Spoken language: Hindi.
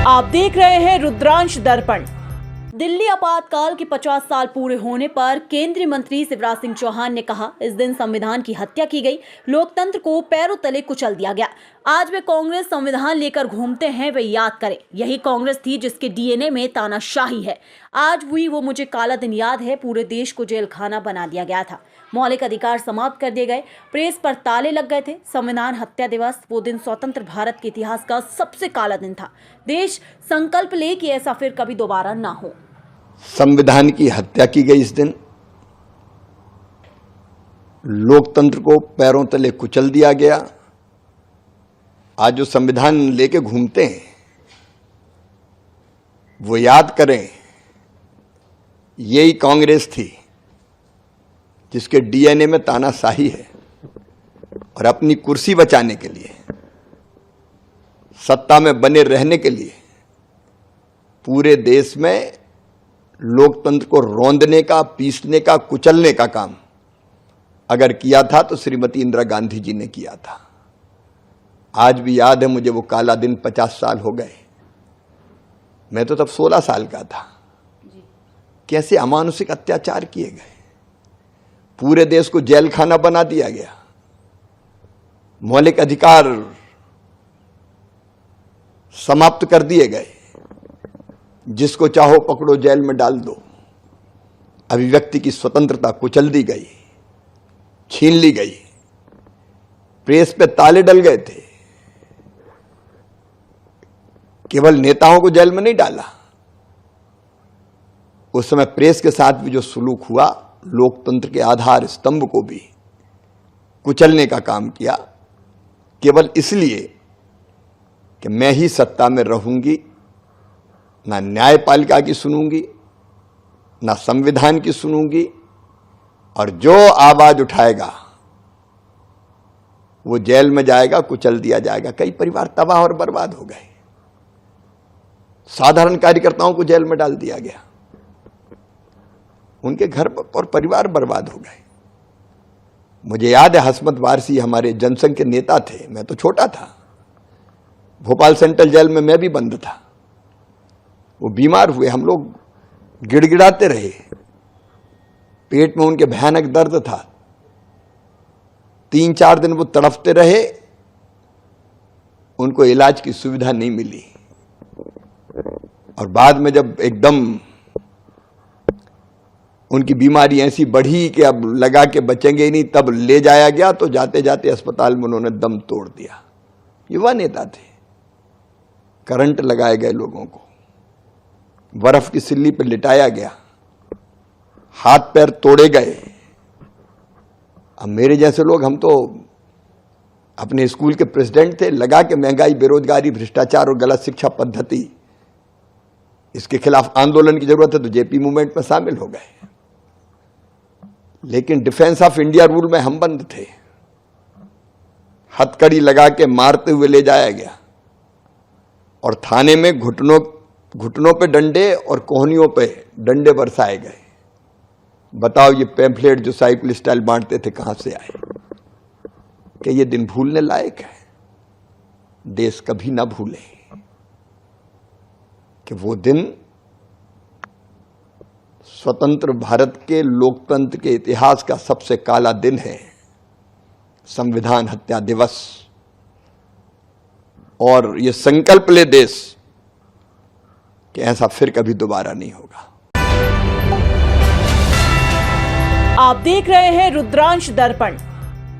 आप देख रहे हैं रुद्रांश दर्पण। दिल्ली आपातकाल के 50 साल पूरे होने पर केंद्रीय मंत्री शिवराज सिंह चौहान ने कहा, इस दिन संविधान की हत्या की गई, लोकतंत्र को पैरों तले कुचल दिया गया। आज वे कांग्रेस संविधान लेकर घूमते हैं, वे याद करें, यही कांग्रेस थी जिसके डीएनए में तानाशाही है। आज हुई वो मुझे काला दिन याद है, पूरे देश को जेल खाना बना दिया गया था, मौलिक अधिकार समाप्त कर दिए गए, प्रेस पर ताले लग गए थे। संविधान हत्या दिवस, वो दिन स्वतंत्र भारत के इतिहास का सबसे काला दिन था। देश संकल्प ले कि ऐसा फिर कभी दोबारा ना हो। संविधान की हत्या की गई इस दिन, लोकतंत्र को पैरों तले कुचल दिया गया। आज जो संविधान लेके घूमते हैं वो याद करें, यही कांग्रेस थी जिसके डीएनए में तानाशाही है और अपनी कुर्सी बचाने के लिए, सत्ता में बने रहने के लिए पूरे देश में लोकतंत्र को रौंदने का, पीसने का, कुचलने का काम अगर किया था तो श्रीमती इंदिरा गांधी जी ने किया था। आज भी याद है मुझे वो काला दिन, 50 साल हो गए। मैं तो तब 16 साल का था। कैसे अमानुषिक अत्याचार किए गए, पूरे देश को जेल खाना बना दिया गया, मौलिक अधिकार समाप्त कर दिए गए, जिसको चाहो पकड़ो जेल में डाल दो, अभिव्यक्ति की स्वतंत्रता कुचल दी गई, छीन ली गई, प्रेस पे ताले डल गए थे। केवल नेताओं को जेल में नहीं डाला, उस समय प्रेस के साथ भी जो सुलूक हुआ, लोकतंत्र के आधार स्तंभ को भी कुचलने का काम किया, केवल इसलिए कि मैं ही सत्ता में रहूंगी, ना न्यायपालिका की सुनूंगी, ना संविधान की सुनूंगी, और जो आवाज उठाएगा वो जेल में जाएगा, कुचल दिया जाएगा। कई परिवार तबाह और बर्बाद हो गए, साधारण कार्यकर्ताओं को जेल में डाल दिया गया, उनके घर और परिवार बर्बाद हो गए। मुझे याद है, हसमत वारसी हमारे जनसंघ के नेता थे, मैं तो छोटा था, भोपाल सेंट्रल जेल में मैं भी बंद था। वो बीमार हुए, हम लोग गिड़गिड़ाते रहे, पेट में उनके भयानक दर्द था, 3-4 दिन वो तड़पते रहे, उनको इलाज की सुविधा नहीं मिली, और बाद में जब एकदम उनकी बीमारी ऐसी बढ़ी कि अब लगा के बचेंगे ही नहीं, तब ले जाया गया, तो जाते जाते अस्पताल में उन्होंने दम तोड़ दिया। युवा नेता थे, करंट लगाए गए लोगों को, बर्फ की सिल्ली पर लिटाया गया, हाथ पैर तोड़े गए। अब मेरे जैसे लोग, हम तो अपने स्कूल के प्रेसिडेंट थे, लगा के महंगाई, बेरोजगारी, भ्रष्टाचार और गलत शिक्षा पद्धति, इसके खिलाफ आंदोलन की जरूरत है, तो जेपी मूवमेंट में शामिल हो गए। लेकिन डिफेंस ऑफ इंडिया रूल में हम बंद थे, हथकड़ी लगा के मारते हुए ले जाया गया, और थाने में घुटनों पे डंडे और कोहनियों पे डंडे बरसाए गए। बताओ, ये पैम्फलेट जो साइकिल स्टाइल बांटते थे कहां से आए? कि ये दिन भूलने लायक है? देश कभी ना भूले कि वो दिन स्वतंत्र भारत के लोकतंत्र के इतिहास का सबसे काला दिन है, संविधान हत्या दिवस। और ये संकल्प ले देश कि ऐसा फिर कभी दोबारा नहीं होगा। आप देख रहे हैं रुद्रांश दर्पण।